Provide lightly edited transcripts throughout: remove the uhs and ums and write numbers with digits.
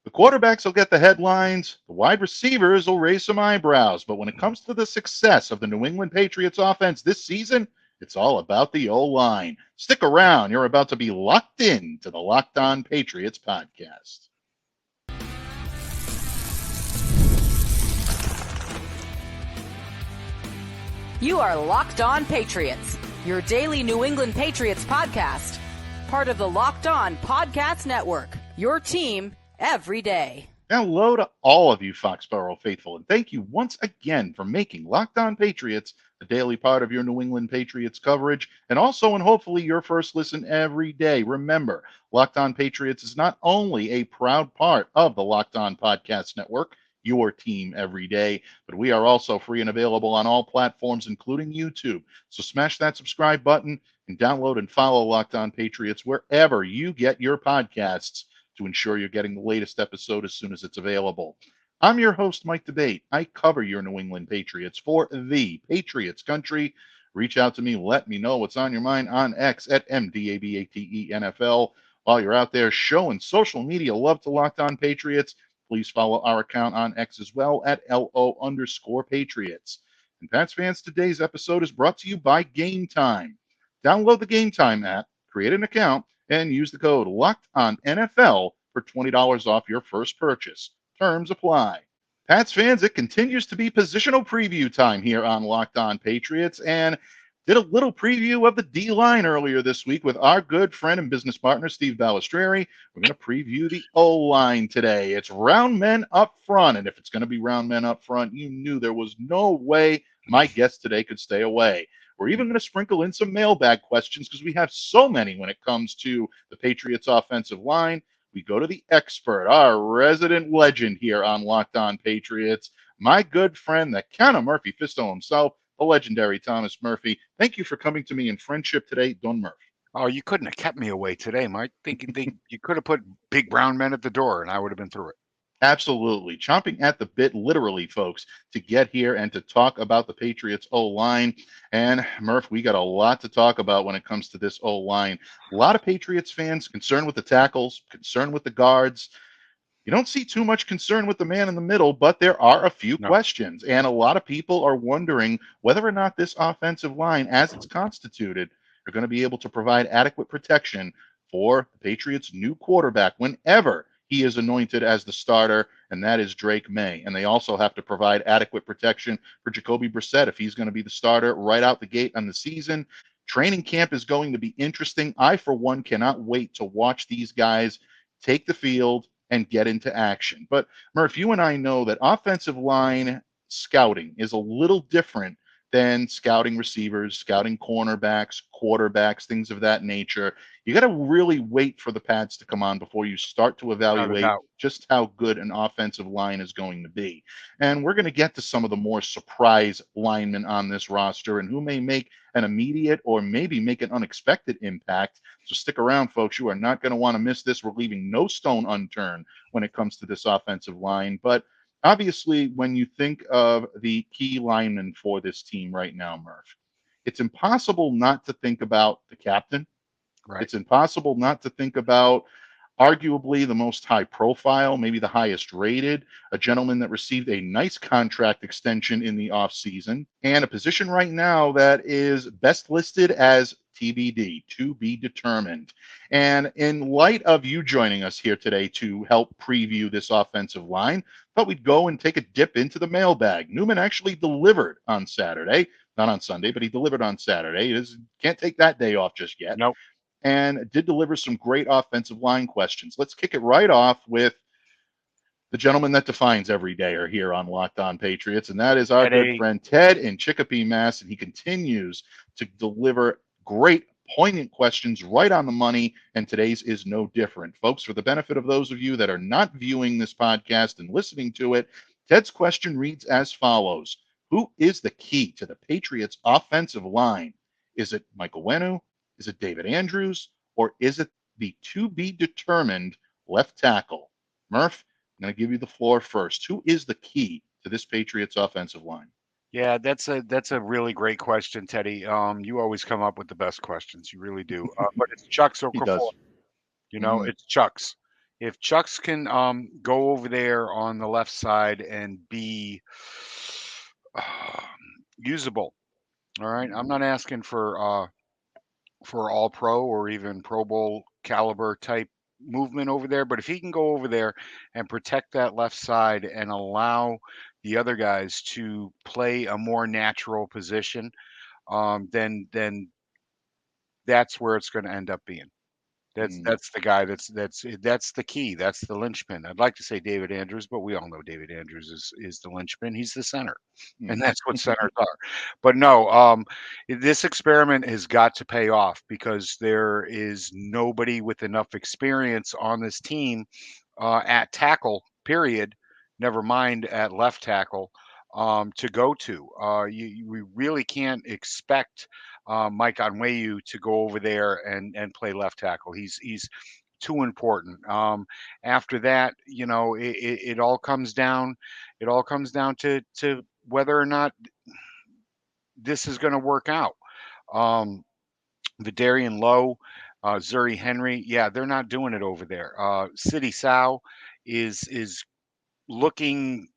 The quarterbacks will get the headlines, the wide receivers will raise some eyebrows, but when it comes to the success of the New England Patriots offense this season, it's all about the O-line. Stick around. You're about to be locked in to the Locked On Patriots podcast. You are Locked On Patriots, your daily New England Patriots podcast. Part of the Locked On Podcast Network, your team every day. Hello to all of you Foxborough faithful, and thank you once again for making Locked On Patriots a daily part of your New England Patriots coverage, and also and hopefully your first listen every day. Remember, Locked On Patriots is not only a proud part of the Locked On Podcast Network, your team every day, but we are also free and available on all platforms, including YouTube. So smash that subscribe button and download and follow Locked On Patriots wherever you get your podcasts to ensure you're getting the latest episode as soon as it's available. I'm your host, Mike Debate. I cover your New England Patriots for the Patriots country. Reach out to me. Let me know what's on your mind on X at MDABATENFL. While you're out there showing social media love to Locked On Patriots, please follow our account on X as well at LO_Patriots. And Pats fans, today's episode is brought to you by Game Time. Download the Game Time app, create an account, and use the code LOCKEDONNFL for $20 off your first purchase. Terms apply. Pats fans, it continues to be positional preview time here on Locked On Patriots, and did a little preview of the D-line earlier this week with our good friend and business partner, Steve Balistreri. We're going to preview the O-line today. It's round men up front, and if it's going to be round men up front, you knew there was no way my guest today could stay away. We're even going to sprinkle in some mailbag questions because we have so many when it comes to the Patriots offensive line. We go to the expert, our resident legend here on Locked On Patriots, my good friend, the Caedan Murphy Fisto himself, the legendary Thomas Murphy. Thank you for coming to me in friendship today, Don Murph. Oh, you couldn't have kept me away today, Mike. You could have put big brown men at the door and I would have been through it. Absolutely. Chomping at the bit, literally, folks, to get here and to talk about the Patriots O-line. And Murph, we got a lot to talk about when it comes to this O-line. A lot of Patriots fans concerned with the tackles, concerned with the guards. You don't see too much concern with the man in the middle, but there are a few questions. And a lot of people are wondering whether or not this offensive line, as it's constituted, are going to be able to provide adequate protection for the Patriots' new quarterback whenever he is anointed as the starter, and that is Drake May. And they also have to provide adequate protection for Jacoby Brissett if he's going to be the starter right out the gate on the season. Training camp is going to be interesting. I, for one, cannot wait to watch these guys take the field and get into action. But, Murph, you and I know that offensive line scouting is a little different than scouting receivers, scouting cornerbacks, quarterbacks, things of that nature. You got to really wait for the pads to come on before you start to evaluate just how good an offensive line is going to be. And we're going to get to some of the more surprise linemen on this roster and who may make an immediate or maybe make an unexpected impact. So stick around, folks. You are not going to want to miss this. We're leaving no stone unturned when it comes to this offensive line. But obviously, when you think of the key linemen for this team right now, Murph, it's impossible not to think about the captain. Right. It's impossible not to think about arguably the most high profile, maybe the highest rated, a gentleman that received a nice contract extension in the offseason, and a position right now that is best listed as TBD, to be determined. And in light of you joining us here today to help preview this offensive line, thought we'd go and take a dip into the mailbag. Newman actually delivered on Saturday, not on Sunday, but he delivered on Saturday. Can't take that day off just yet. Nope. And did deliver some great offensive line questions. Let's kick it right off with the gentleman that defines every day are here on Locked On Patriots, and that is our good friend Ted in Chicopee, Mass. And he continues to deliver great, poignant questions right on the money, and today's is no different. Folks, for the benefit of those of you that are not viewing this podcast and listening to it, Ted's question reads as follows. Who is the key to the Patriots' offensive line? Is it Mike Onwenu? Is it David Andrews? Or is it the to-be-determined left tackle? Murph, I'm going to give you the floor first. Who is the key to this Patriots offensive line? Yeah, that's a really great question, Teddy. You always come up with the best questions. You really do. But it's Chuck's Okafor. It's Chuck's. if Chucks can go over there on the left side and be usable, all right. I'm not asking for all pro or even Pro Bowl caliber type movement over there, but if he can go over there and protect that left side and allow the other guys to play a more natural position, then that's where it's going to end up being. That's the guy. That's the key. That's the linchpin. I'd like to say David Andrews, but we all know David Andrews is the linchpin. He's the center, and that's what centers are. But no, this experiment has got to pay off because there is nobody with enough experience on this team at tackle. Period. Never mind at left tackle to go to. We really can't expect Mike Onwenu to go over there and play left tackle. He's too important. After that, it all comes down. It all comes down to whether or not this is going to work out. Vidarian Lowe, Zuri Henry, yeah, they're not doing it over there. Sidy Sow is looking.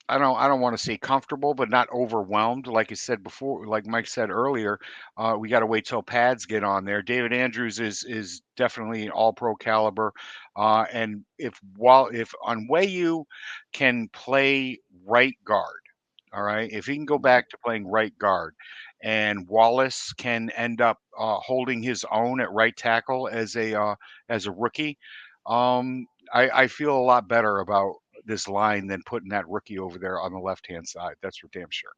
I don't want to say comfortable, but not overwhelmed. Like I said before, like Mike said earlier, we got to wait till pads get on there. David Andrews is definitely all pro caliber. And if Onwenu can play right guard, all right, if he can go back to playing right guard, and Wallace can end up holding his own at right tackle as a rookie, I feel a lot better about this line than putting that rookie over there on the left-hand side. That's for damn sure.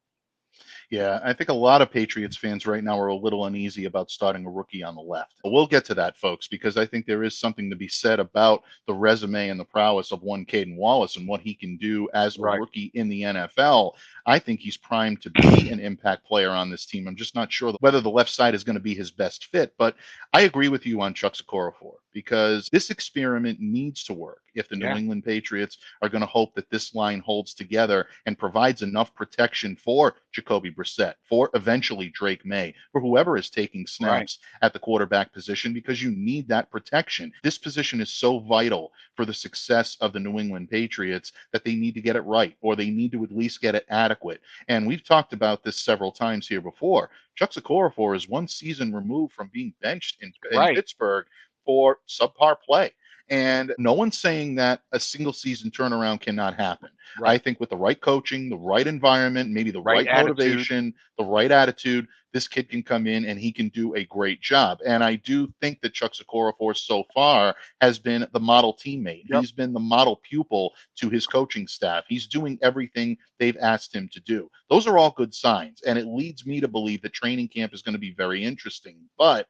Yeah, I think a lot of Patriots fans right now are a little uneasy about starting a rookie on the left. We'll get to that, folks, because I think there is something to be said about the resume and the prowess of one Caedan Wallace and what he can do as a Right. rookie in the NFL. I think he's primed to be an impact player on this team. I'm just not sure whether the left side is going to be his best fit, but I agree with you on Chukwuma Okorafor because this experiment needs to work if the New Yeah. England Patriots are going to hope that this line holds together and provides enough protection for Jacoby Brissett, for eventually Drake May, for whoever is taking snaps at the quarterback position, because you need that protection. This position is so vital for the success of the New England Patriots that they need to get it right, or they need to at least get it adequate. And we've talked about this several times here before. Chukwuma Okorafor is one season removed from being benched in Pittsburgh for subpar play. And no one's saying that a single season turnaround cannot happen. Right. I think with the right coaching, the right environment, maybe the right attitude. motivation, the right attitude, this kid can come in and he can do a great job. And I do think that Chukwuma Okorafor so far has been the model teammate. Yep. He's been the model pupil to his coaching staff. He's doing everything they've asked him to do. Those are all good signs. And it leads me to believe that training camp is going to be very interesting. But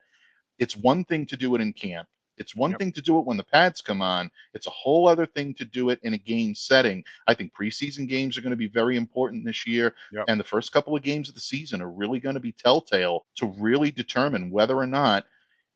it's one thing to do it in camp. It's one thing to do it when the pads come on. It's a whole other thing to do it in a game setting. I think preseason games are going to be very important this year. Yep. And the first couple of games of the season are really going to be telltale to really determine whether or not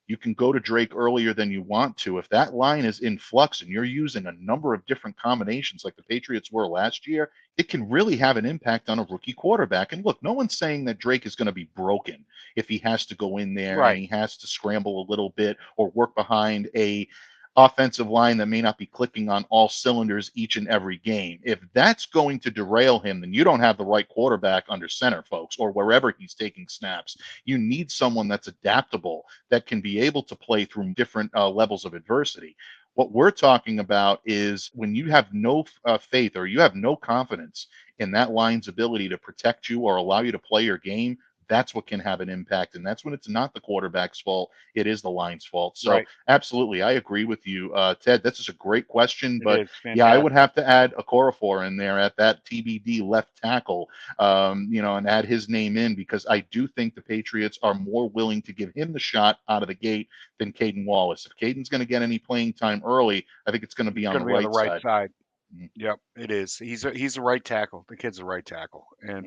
you can go to Drake earlier than you want to. If that line is in flux and you're using a number of different combinations like the Patriots were last year, it can really have an impact on a rookie quarterback. And look, no one's saying that Drake is going to be broken if he has to go in there and he has to scramble a little bit or work behind a offensive line that may not be clicking on all cylinders each and every game. If that's going to derail him, then you don't have the right quarterback under center, folks, or wherever he's taking snaps. You need someone that's adaptable, that can be able to play through different levels of adversity. What we're talking about is when you have no faith or you have no confidence in that line's ability to protect you or allow you to play your game, that's what can have an impact. And that's when it's not the quarterback's fault. It is the line's fault. So absolutely, I agree with you, Ted. This is a great question, but yeah, I would have to add Okorafor in there at that TBD left tackle, and add his name in, because I do think the Patriots are more willing to give him the shot out of the gate than Caedan Wallace. If Caedan's going to get any playing time early, I think it's going to be on the right side. Mm-hmm. Yep, it is. He's a right tackle. The kid's a right tackle, and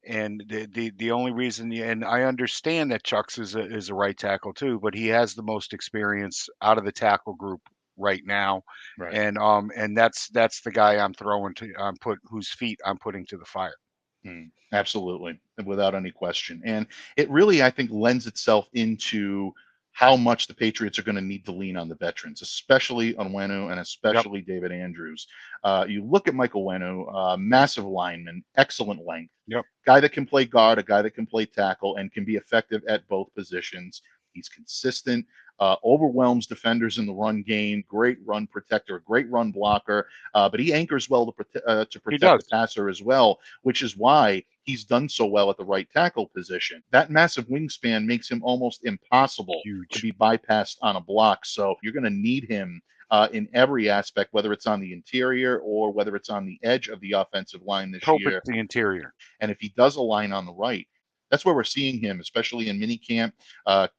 and the only reason, and I understand that Chucks is a right tackle too, but he has the most experience out of the tackle group right now, and that's the guy whose feet I'm putting to the fire. Absolutely, without any question. And it really, I think, lends itself into how much the Patriots are going to need to lean on the veterans, especially Onwenu and especially David Andrews. You look at Mike Onwenu, massive lineman, excellent length, guy that can play guard, a guy that can play tackle, and can be effective at both positions. He's consistent, overwhelms defenders in the run game, great run protector, great run blocker, but he anchors well to protect the passer as well, which is why he's done so well at the right tackle position. That massive wingspan makes him almost impossible to be bypassed on a block. So you're going to need him in every aspect, whether it's on the interior or whether it's on the edge of the offensive line this year. It's the interior. And if he does align on the right, that's where we're seeing him, especially in minicamp,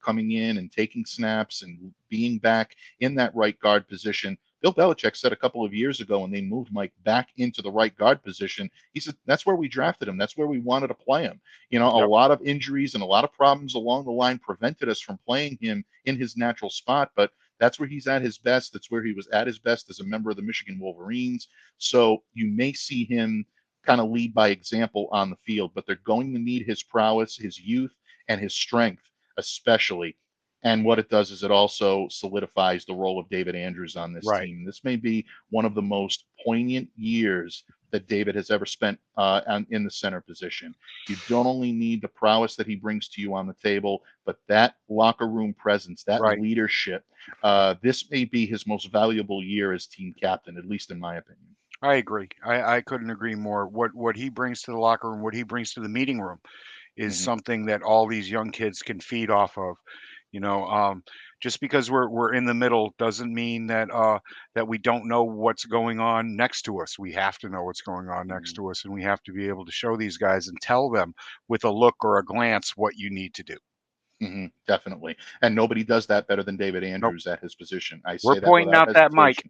coming in and taking snaps and being back in that right guard position. Bill Belichick said a couple of years ago when they moved Mike back into the right guard position, he said, that's where we drafted him. That's where we wanted to play him. You know, a lot of injuries and a lot of problems along the line prevented us from playing him in his natural spot, but that's where he's at his best. That's where he was at his best as a member of the Michigan Wolverines. So you may see him kind of lead by example on the field, but they're going to need his prowess, his youth, and his strength, especially. And what it does is it also solidifies the role of David Andrews on this team. This may be one of the most poignant years that David has ever spent in the center position. You don't only need the prowess that he brings to you on the table, but that locker room presence, that leadership. This may be his most valuable year as team captain, at least in my opinion. I agree. I couldn't agree more. What he brings to the locker room, what he brings to the meeting room is something that all these young kids can feed off of. You know, just because we're in the middle doesn't mean that that we don't know what's going on next to us. We have to know what's going on next to us, and we have to be able to show these guys and tell them with a look or a glance what you need to do. Definitely. And nobody does that better than David Andrews at his position. We're pointing out that Mike.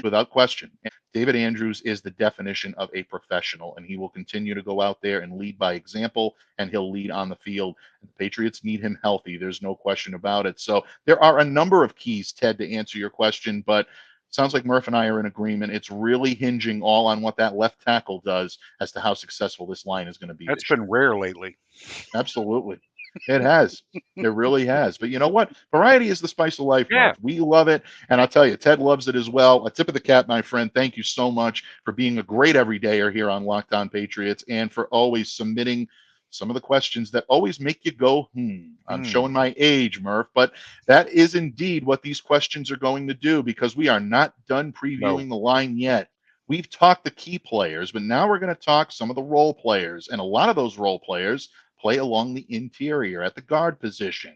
Without question. David Andrews is the definition of a professional, and he will continue to go out there and lead by example, and he'll lead on the field. The Patriots need him healthy. There's no question about it. So there are a number of keys, Ted, to answer your question, but sounds like Murph and I are in agreement. It's really hinging all on what that left tackle does as to how successful this line is going to be. That's been rare lately. Absolutely. It has. It really has. But you know what? Variety is the spice of life. Yeah. Mark. We love it. And I'll tell you, Ted loves it as well. A tip of the cap, my friend. Thank you so much for being a great everydayer here on Locked On Patriots and for always submitting some of the questions that always make you go, I'm showing my age, Murph. But that is indeed what these questions are going to do, because we are not done previewing the line yet. We've talked the key players, but now we're going to talk some of the role players. And a lot of those role players play along the interior at the guard position.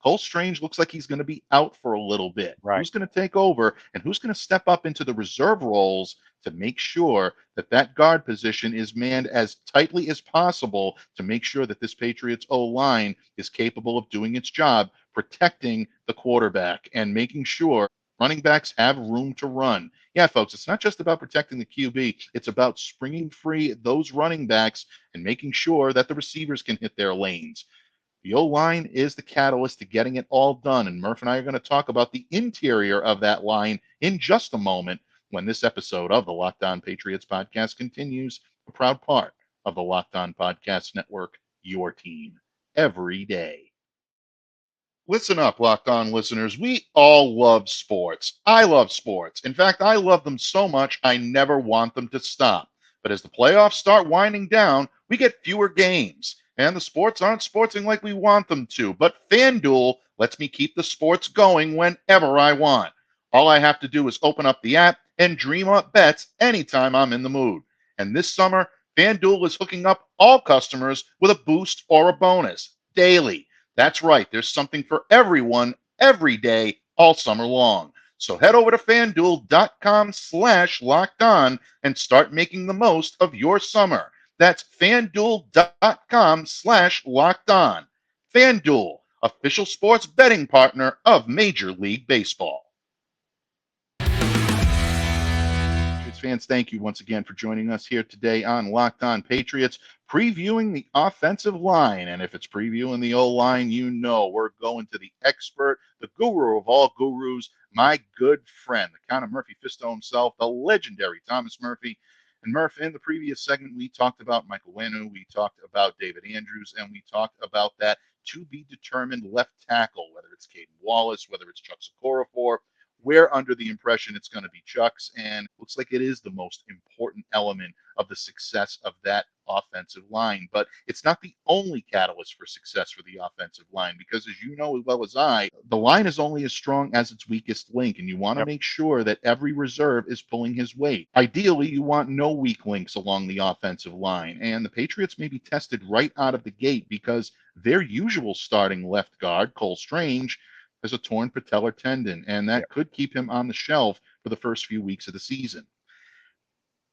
Cole Strange looks like he's going to be out for a little bit. Who's going to take over, and who's going to step up into the reserve roles to make sure that that guard position is manned as tightly as possible to make sure that this Patriots O-line is capable of doing its job, protecting the quarterback and making sure running backs have room to run. Yeah, folks, it's not just about protecting the QB. It's about springing free those running backs and making sure that the receivers can hit their lanes. The O-line is the catalyst to getting it all done, and Murph and I are going to talk about the interior of that line in just a moment when this episode of the Locked On Patriots podcast continues, a proud part of the Locked On Podcast Network, your team every day. Listen up, Locked On listeners. We all love sports. I love sports. In fact, I love them so much, I never want them to stop. But as the playoffs start winding down, we get fewer games, and the sports aren't sportsing like we want them to. But FanDuel lets me keep the sports going whenever I want. All I have to do is open up the app and dream up bets anytime I'm in the mood. And this summer, FanDuel is hooking up all customers with a boost or a bonus daily. That's right. There's something for everyone every day, all summer long. So head over to FanDuel.com/LockedOn and start making the most of your summer. That's FanDuel.com/LockedOn. FanDuel, official sports betting partner of Major League Baseball. Fans, thank you once again for joining us here today on Locked On Patriots, previewing the offensive line. And if it's previewing the O-line, you know we're going to the expert, the guru of all gurus, my good friend, the Count of Murphy Fisto himself, the legendary Thomas Murphy. And Murph, in the previous segment, we talked about Mike Onwenu, we talked about David Andrews, and we talked about that to be determined left tackle, whether it's Caedan Wallace, whether it's Chukwuma Okorafor. We're under the impression it's going to be Chuck's, and looks like it is the most important element of the success of that offensive line. But it's not the only catalyst for success for the offensive line, because as you know as well as I, the line is only as strong as its weakest link, and you want to make sure that every reserve is pulling his weight. Ideally, you want no weak links along the offensive line, and the Patriots may be tested right out of the gate because their usual starting left guard, Cole Strange, has a torn patellar tendon, and that could keep him on the shelf for the first few weeks of the season.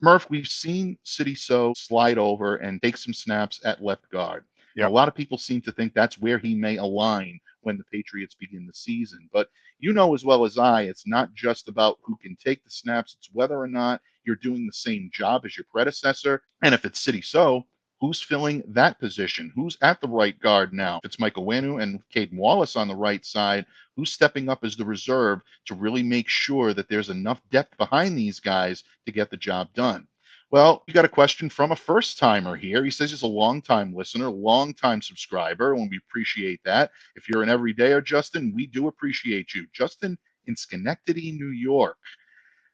Murph, we've seen Sidy Sow slide over and take some snaps at left guard. A lot of people seem to think that's where he may align when the Patriots begin the season. But you know as well as I, it's not just about who can take the snaps. It's whether or not you're doing the same job as your predecessor. And if it's Sidy Sow, who's filling that position? Who's at the right guard now? If it's Mike Onwenu and Caedan Wallace on the right side, who's stepping up as the reserve to really make sure that there's enough depth behind these guys to get the job done? Well, you got a question from a first timer here. He says he's a long-time listener, long-time subscriber, and we appreciate that. If you're an everydayer, Justin, we do appreciate you. Justin in Schenectady, New York.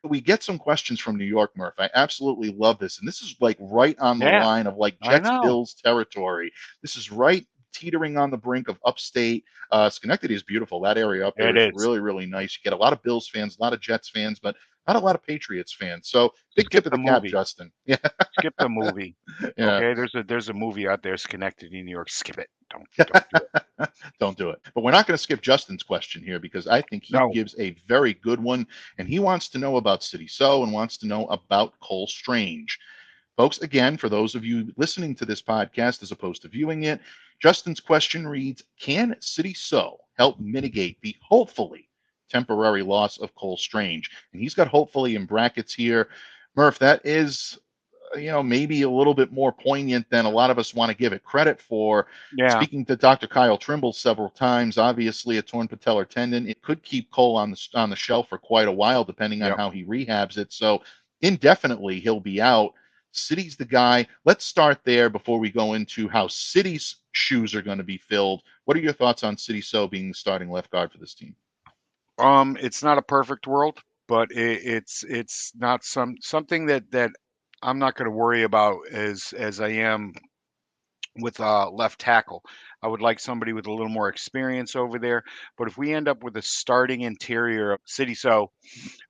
We get some questions from New York, Murph. I absolutely love this. And this is like right on the line of like Jets Bills territory. This is right teetering on the brink of upstate. Schenectady is beautiful. That area up there is really, really nice. You get a lot of Bills fans, a lot of Jets fans, but not a lot of Patriots fans. So big tip of the cap, Justin. Yeah. Skip the movie. Okay, there's a movie out there, Schenectady, New York. Skip it. Don't do it. Don't do it. But we're not going to skip Justin's question here because I think he gives a very good one, and he wants to know about Sidy Sow and wants to know about Cole Strange. Folks, again, for those of you listening to this podcast as opposed to viewing it, Justin's question reads, can Sidy Sow help mitigate the hopefully temporary loss of Cole Strange? And he's got hopefully in brackets here. Murph, that is, maybe a little bit more poignant than a lot of us want to give it credit for. Speaking to Dr. Kyle Trimble several times, obviously a torn patellar tendon, it could keep Cole on the shelf for quite a while, depending on how he rehabs it. So indefinitely he'll be out. Sidy's the guy. Let's start there before we go into how Sidy's shoes are going to be filled. What are your thoughts on Sidy Sow being the starting left guard for this team? It's not a perfect world, but it's not something that I'm not going to worry about as I am with left tackle. I would like somebody with a little more experience over there. But if we end up with a starting interior of Sidy Sow,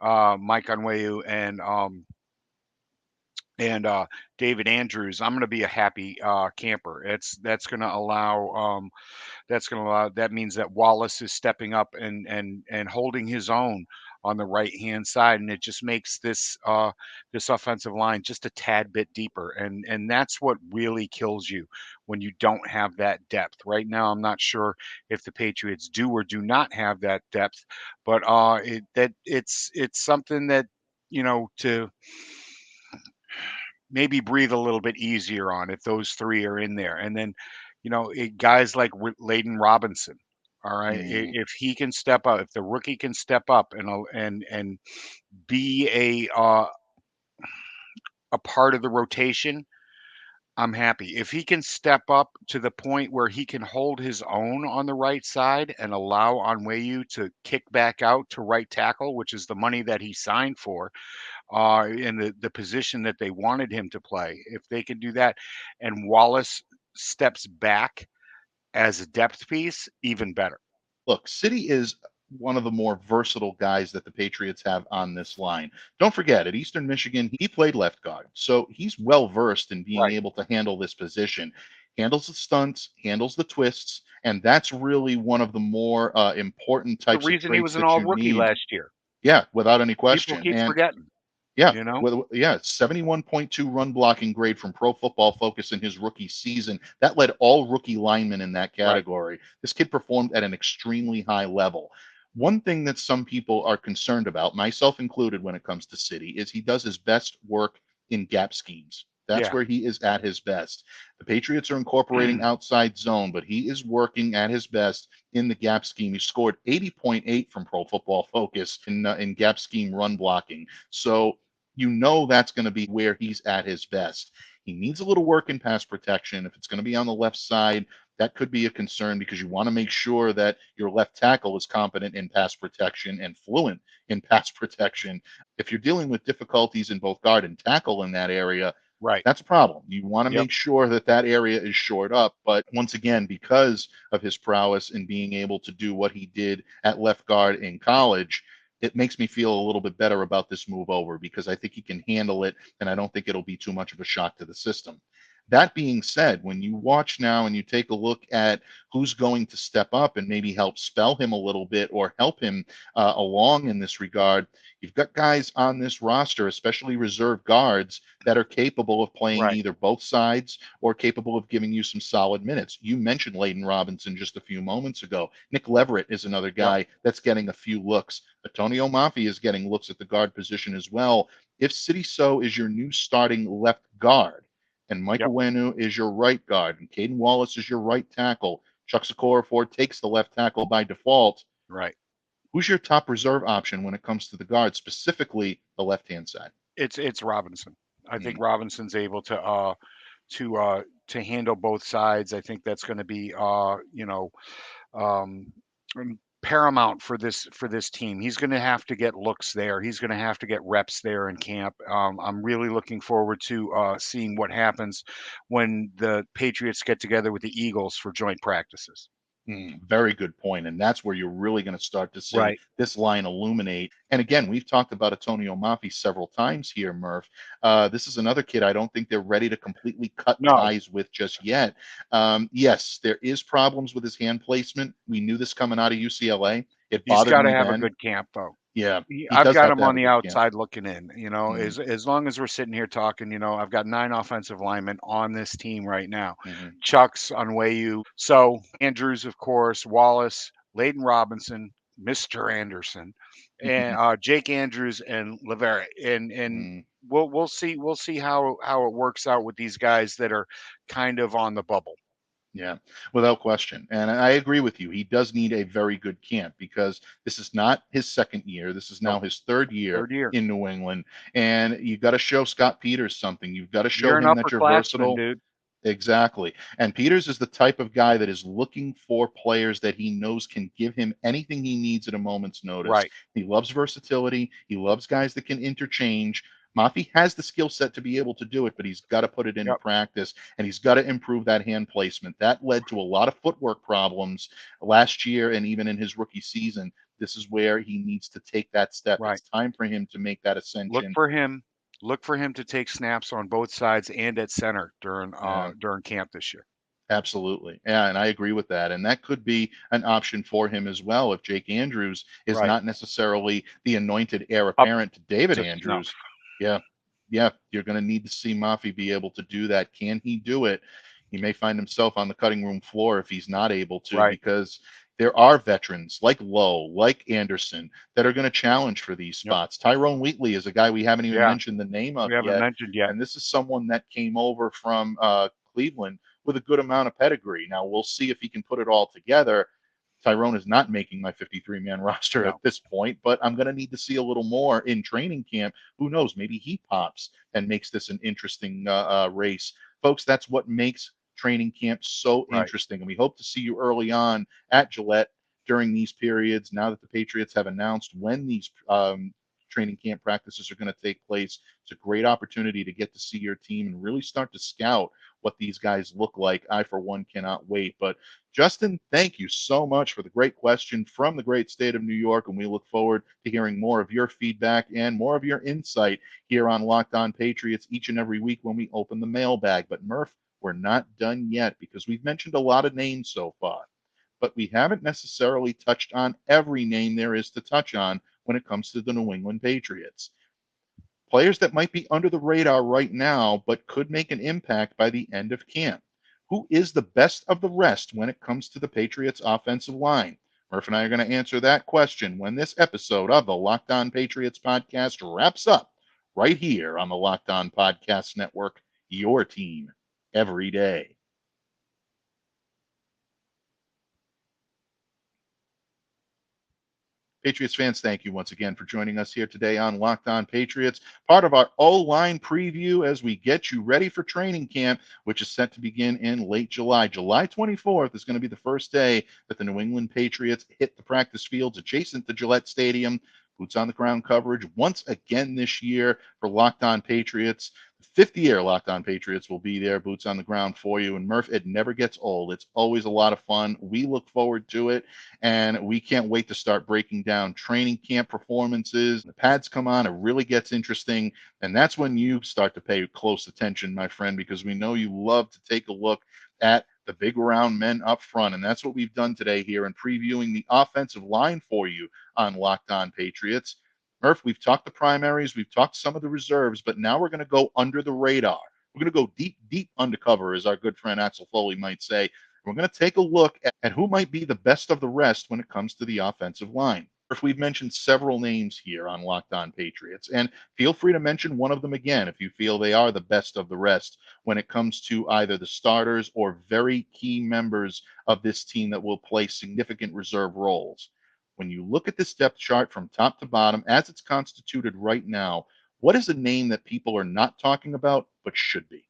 Mike Onwenu, and David Andrews, I'm going to be a happy camper. That's going to allow that means that Wallace is stepping up and holding his own on the right hand side, and it just makes this offensive line just a tad bit deeper, and that's what really kills you when you don't have that depth. Right now, I'm not sure if the Patriots do or do not have that depth, but it's something that to maybe breathe a little bit easier on if those three are in there. And then, guys like Layden Robinson, all right, if he can step up, if the rookie can step up and be a part of the rotation, I'm happy. If he can step up to the point where he can hold his own on the right side and allow Onwenu to kick back out to right tackle, which is the money that he signed for, in the position that they wanted him to play. If they can do that and Wallace steps back as a depth piece, even better. Look, Sidy is one of the more versatile guys that the Patriots have on this line. Don't forget, at Eastern Michigan, he played left guard. So he's well versed in being able to handle this position. Handles the stunts, handles the twists, and that's really one of the more important types of traits. The reason he was an all-rookie last year. Yeah, without any question. People keep forgetting. Yeah, 71.2 run blocking grade from Pro Football Focus in his rookie season. That led all rookie linemen in that category. This kid performed at an extremely high level. One thing that some people are concerned about, myself included when it comes to Sidy, is he does his best work in gap schemes. That's where he is at his best. The Patriots are incorporating outside zone, but he is working at his best in the gap scheme. He scored 80.8 from Pro Football Focus in gap scheme run blocking. So that's going to be where he's at his best. He needs a little work in pass protection. If it's going to be on the left side, that could be a concern because you want to make sure that your left tackle is competent in pass protection and fluent in pass protection. If you're dealing with difficulties in both guard and tackle in that area, Right. that's a problem. You want to Yep. make sure that that area is shored up. But once again, because of his prowess in being able to do what he did at left guard in college, it makes me feel a little bit better about this move over because I think he can handle it, and I don't think it'll be too much of a shock to the system. That being said, when you watch now and you take a look at who's going to step up and maybe help spell him a little bit or help him along in this regard, you've got guys on this roster, especially reserve guards, that are capable of playing Right. either both sides or capable of giving you some solid minutes. You mentioned Layden Robinson just a few moments ago. Nick Leverett is another guy that's getting a few looks. Antonio Mafi is getting looks at the guard position as well. If Sidy Sow is your new starting left guard, and Mike Onwenu is your right guard, and Caedan Wallace is your right tackle, Chukwuma Okorafor takes the left tackle by default. Right. Who's your top reserve option when it comes to the guard, specifically the left-hand side? It's Robinson. I think Robinson's able to handle both sides. I think that's going to be paramount for this team. He's going to have to get looks there. He's going to have to get reps there in camp. I'm really looking forward to seeing what happens when the Patriots get together with the Eagles for joint practices. Very good point. And that's where you're really going to start to see this line illuminate. And again, we've talked about Antonio Mafi several times here, Murph. This is another kid I don't think they're ready to completely cut ties with just yet. Yes, there is problems with his hand placement. We knew this coming out of UCLA. He's got to have a good camp, though. Yeah, I've got him on the outside looking in. As long as we're sitting here talking, I've got 9 offensive linemen on this team right now. Chucks, Onwenu, so Andrews, of course, Wallace, Layden Robinson, Mr. Anderson, and Jake Andrews and Leverett. And we'll see how it works out with these guys that are kind of on the bubble. Yeah, without question. And I agree with you. He does need a very good camp because this is not his second year. This is now his third year in New England. And you got to show Scott Peters something. You've got to show him that you're versatile. Dude. Exactly. And Peters is the type of guy that is looking for players that he knows can give him anything he needs at a moment's notice. Right. He loves versatility. He loves guys that can interchange. Mafi has the skill set to be able to do it, but he's got to put it into practice, and he's got to improve that hand placement. That led to a lot of footwork problems last year and even in his rookie season. This is where he needs to take that step. It's time for him to make that ascension. Look for him to take snaps on both sides and at center during camp this year. Absolutely. Yeah, and I agree with that. And that could be an option for him as well if Jake Andrews is not necessarily the anointed heir apparent to David Andrews. Yeah, you're going to need to see Mafi be able to do that. Can he do it? He may find himself on the cutting room floor if he's not able to, because there are veterans like Lowe, like Anderson, that are going to challenge for these spots. Tyrone Wheatley is a guy we haven't even mentioned the name of yet. And this is someone that came over from Cleveland with a good amount of pedigree. Now, we'll see if he can put it all together. Tyrone is not making my 53-man roster at this point, but I'm going to need to see a little more in training camp. Who knows? Maybe he pops and makes this an interesting race. Folks, that's what makes training camp so interesting. And we hope to see you early on at Gillette during these periods. Now that the Patriots have announced when these training camp practices are going to take place, it's a great opportunity to get to see your team and really start to scout what these guys look like. I, for one, cannot wait. But Justin, thank you so much for the great question from the great state of New York, and we look forward to hearing more of your feedback and more of your insight here on Locked On Patriots each and every week when we open the mailbag. But Murph, we're not done yet because we've mentioned a lot of names so far, but we haven't necessarily touched on every name there is to touch on when it comes to the New England Patriots. Players that might be under the radar right now, but could make an impact by the end of camp. Who is the best of the rest when it comes to the Patriots offensive line? Murph and I are going to answer that question when this episode of the Locked On Patriots podcast wraps up right here on the Locked On Podcast Network, your team every day. Patriots fans, thank you once again for joining us here today on Locked On Patriots, part of our O-line preview as we get you ready for training camp, which is set to begin in late July. July 24th is going to be the first day that the New England Patriots hit the practice fields adjacent to Gillette Stadium. Boots on the ground coverage once again this year for Locked On Patriots. Fifth year Locked On Patriots will be there, boots on the ground for you. And Murph, it never gets old. It's always a lot of fun. We look forward to it, and we can't wait to start breaking down training camp performances. The pads come on, it really gets interesting, and that's when you start to pay close attention, my friend, because we know you love to take a look at the big round men up front, and that's what we've done today here in previewing the offensive line for you on Locked On Patriots. Murph, we've talked the primaries, we've talked some of the reserves, but now we're going to go under the radar. We're going to go deep, deep undercover, as our good friend Axel Foley might say. We're going to take a look at who might be the best of the rest when it comes to the offensive line. Murph, we've mentioned several names here on Locked On Patriots, and feel free to mention one of them again if you feel they are the best of the rest when it comes to either the starters or very key members of this team that will play significant reserve roles. When you look at this depth chart from top to bottom, as it's constituted right now, what is a name that people are not talking about but should be?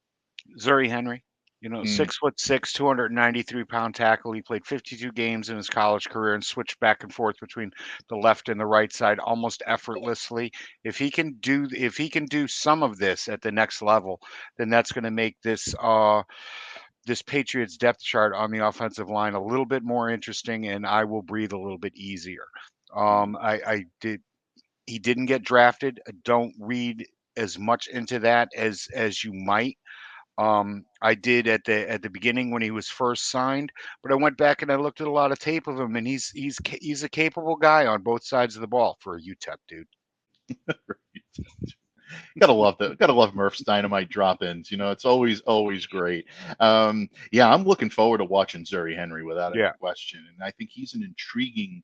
Zuri Henry, 6'6", 293-pound tackle. He played 52 games in his college career and switched back and forth between the left and the right side almost effortlessly. If he can do some of this at the next level, then that's going to make this Patriots depth chart on the offensive line a little bit more interesting, and I will breathe a little bit easier. He didn't get drafted. Don't read as much into that as you might. I did at the beginning when he was first signed, but I went back and I looked at a lot of tape of him, and he's a capable guy on both sides of the ball for a UTEP dude. Gotta love Murph's dynamite drop-ins. It's always great. Yeah, I'm looking forward to watching Zuri Henry without any question, and I think he's an intriguing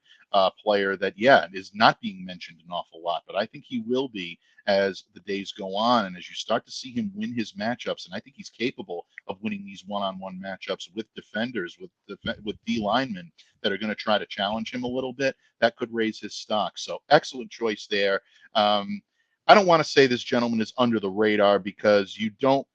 player that is not being mentioned an awful lot, but I think he will be as the days go on and as you start to see him win his matchups. And I think he's capable of winning these one-on-one matchups with defenders, with D linemen that are going to try to challenge him a little bit. That could raise his stock. So excellent choice there. I don't want to say this gentleman is under the radar, because you don't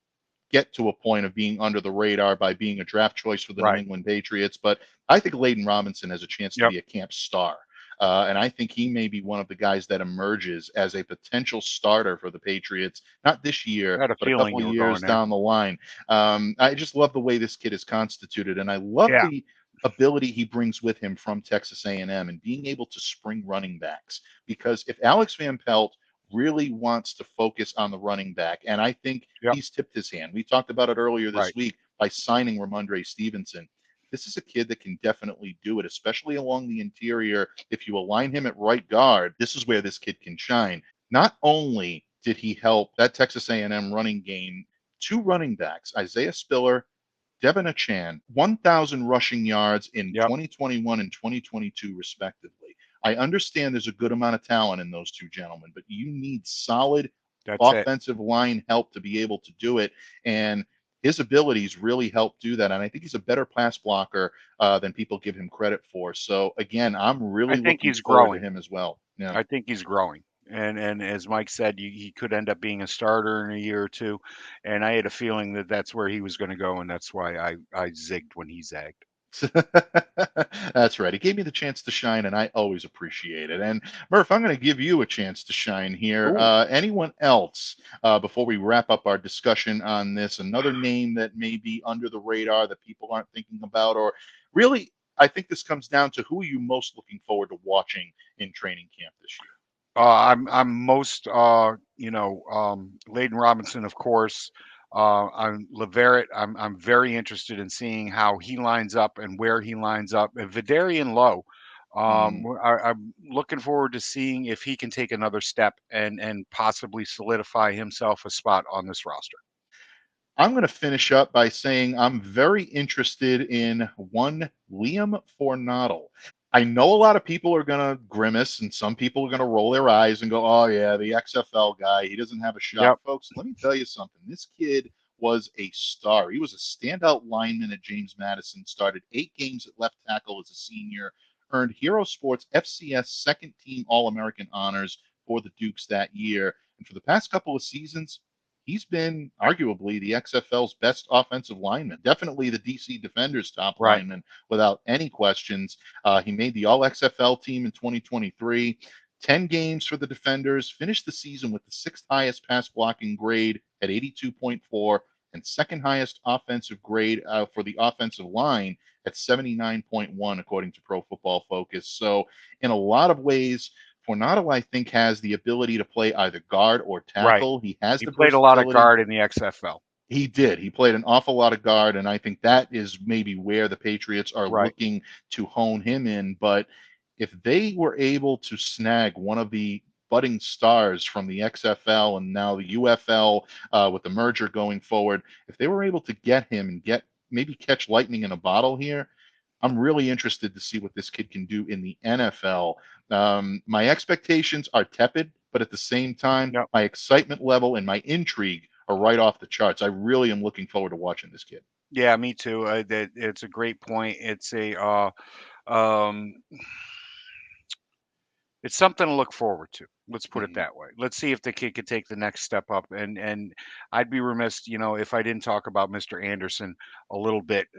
get to a point of being under the radar by being a draft choice for the New England Patriots. But I think Layden Robinson has a chance to be a camp star. And I think he may be one of the guys that emerges as a potential starter for the Patriots, not this year, but a couple of years down the line. I just love the way this kid is constituted, and I love the ability he brings with him from Texas A&M and being able to spring running backs. Because if Alex Van Pelt really wants to focus on the running back, and I think he's tipped his hand. We talked about it earlier this week by signing Ramondre Stevenson. This is a kid that can definitely do it, especially along the interior. If you align him at right guard, this is where this kid can shine. Not only did he help that Texas A&M running game, two running backs, Isaiah Spiller, Devin Achan, 1,000 rushing yards in 2021 and 2022, respectively. I understand there's a good amount of talent in those two gentlemen, but you need solid offensive line help to be able to do it. And his abilities really help do that. And I think he's a better pass blocker than people give him credit for. So, again, I'm really looking forward to him as well. Yeah. I think he's growing. And as Mike said, he could end up being a starter in a year or two. And I had a feeling that that's where he was going to go, and that's why I zigged when he zagged. That's right. He gave me the chance to shine, and I always appreciate it. And Murph, I'm going to give you a chance to shine here. Anyone else, before we wrap up our discussion on this, another name that may be under the radar that people aren't thinking about, or really, I think this comes down to who are you most looking forward to watching in training camp this year? I'm most, Layden Robinson, of course. I'm Leverett. I'm very interested in seeing how he lines up and where he lines up. And Vidarian Lowe, I'm looking forward to seeing if he can take another step and possibly solidify himself a spot on this roster. I'm going to finish up by saying I'm very interested in one Liam Fornadel. I know a lot of people are going to grimace and some people are going to roll their eyes and go, oh, yeah, the XFL guy, he doesn't have a shot. Folks, let me tell you something. This kid was a star. He was a standout lineman at James Madison, started 8 games at left tackle as a senior, earned Hero Sports FCS second team All-American honors for the Dukes that year. And for the past couple of seasons, he's been arguably the XFL's best offensive lineman, definitely the DC Defenders' top lineman without any questions. He made the All-XFL team in 2023. 10 games for the Defenders, finished the season with the sixth highest pass blocking grade at 82.4 and second highest offensive grade for the offensive line at 79.1, according to Pro Football Focus. So in a lot of ways, Fornado, I think, has the ability to play either guard or tackle. He has the played a lot of guard in the XFL. He did. He played an awful lot of guard, and I think that is maybe where the Patriots are looking to hone him in. But if they were able to snag one of the budding stars from the XFL and now the UFL with the merger going forward, if they were able to get him and maybe catch lightning in a bottle here, I'm really interested to see what this kid can do in the NFL. My expectations are tepid, but at the same time, my excitement level and my intrigue are right off the charts. I really am looking forward to watching this kid. Yeah, me too. It's a great point. It's it's something to look forward to. Let's put it that way. Let's see if the kid could take the next step up. And I'd be remiss, if I didn't talk about Mr. Anderson a little bit,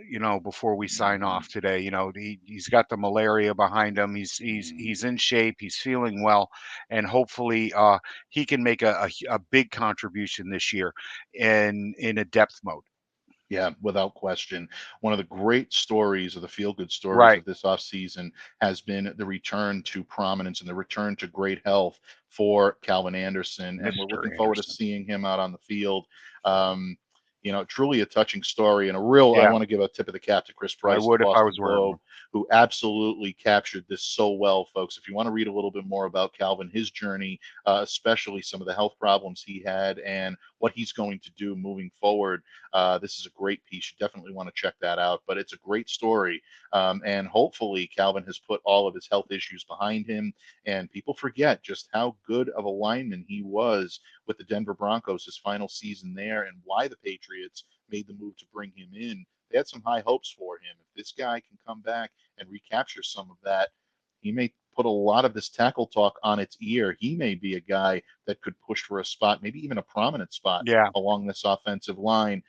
before we sign off today. He's got the malaria behind him. He's in shape. He's feeling well, and hopefully he can make a big contribution this year in a depth mode. Yeah, without question. One of the great stories, or the feel-good stories of this offseason, has been the return to prominence and the return to great health for Calvin Anderson. And we're looking forward to seeing him out on the field. Truly a touching story, and I want to give a tip of the cap to Chris Price, I would if I was wearing one, who absolutely captured this so well, folks. If you want to read a little bit more about Calvin, his journey, especially some of the health problems he had and what he's going to do moving forward, this is a great piece. You definitely want to check that out. But it's a great story, and hopefully Calvin has put all of his health issues behind him, and people forget just how good of a lineman he was with the Denver Broncos his final season there, and why the Patriots made the move to bring him in. They had some high hopes for him. If this guy can come back and recapture some of that, he may put a lot of this tackle talk on its ear. He may be a guy that could push for a spot, maybe even a prominent spot along this offensive line.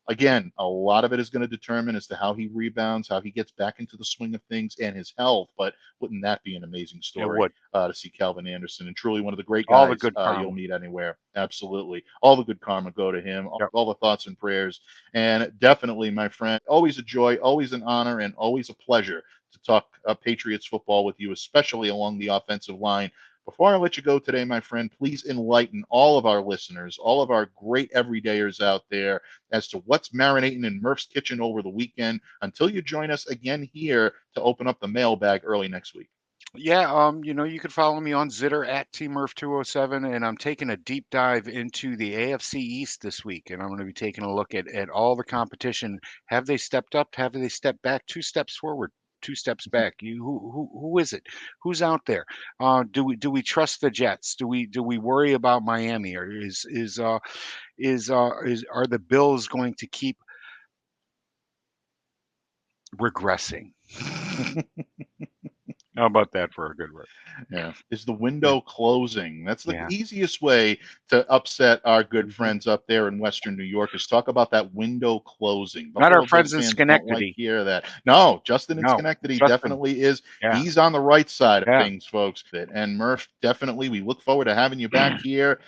Again, a lot of it is going to determine as to how he rebounds, how he gets back into the swing of things, and his health. But wouldn't that be an amazing story to see Calvin Anderson? And truly one of the great guys all the good you'll meet anywhere. Absolutely. All the good karma go to him, all the thoughts and prayers. And definitely, my friend, always a joy, always an honor, and always a pleasure to talk Patriots football with you, especially along the offensive line. Before I let you go today, my friend, please enlighten all of our listeners, all of our great everydayers out there, as to what's marinating in Murph's kitchen over the weekend until you join us again here to open up the mailbag early next week. Yeah, you could follow me on Zitter at TMurph207, and I'm taking a deep dive into the AFC East this week, and I'm going to be taking a look at all the competition. Have they stepped up? Have they stepped back? 2 steps forward, 2 steps back. Who is it? Who's out there? Do we trust the Jets? Do we worry about Miami? Or are the Bills going to keep regressing? How about that for a good word? Yeah. Is the window closing? That's the easiest way to upset our good friends up there in Western New York, is talk about that window closing. Not our friends in Schenectady. Don't like hear that. No, Justin in Schenectady definitely is. Yeah. He's on the right side of things, folks. And Murph, definitely, we look forward to having you back here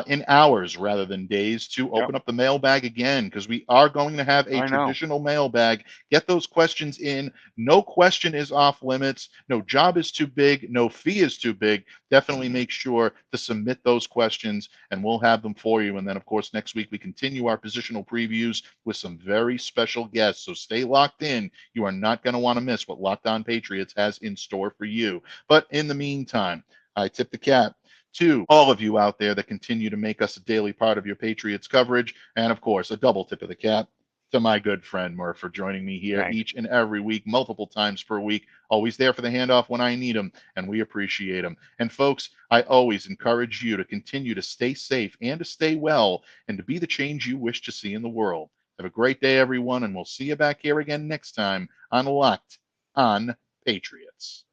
in hours rather than days to open up the mailbag again, because we are going to have a traditional mailbag. Get those questions in. No question is off limits. No job is too big. No fee is too big. Definitely make sure to submit those questions, and we'll have them for you. And then, of course, next week we continue our positional previews with some very special guests. So stay locked in. You are not going to want to miss what Locked On Patriots has in store for you. But in the meantime, I tip the cap to all of you out there that continue to make us a daily part of your Patriots coverage. And, of course, a double tip of the cap to my good friend Murph for joining me here each and every week, multiple times per week, always there for the handoff when I need him, and we appreciate him. And folks, I always encourage you to continue to stay safe and to stay well and to be the change you wish to see in the world. Have a great day, everyone, and we'll see you back here again next time on Locked On Patriots.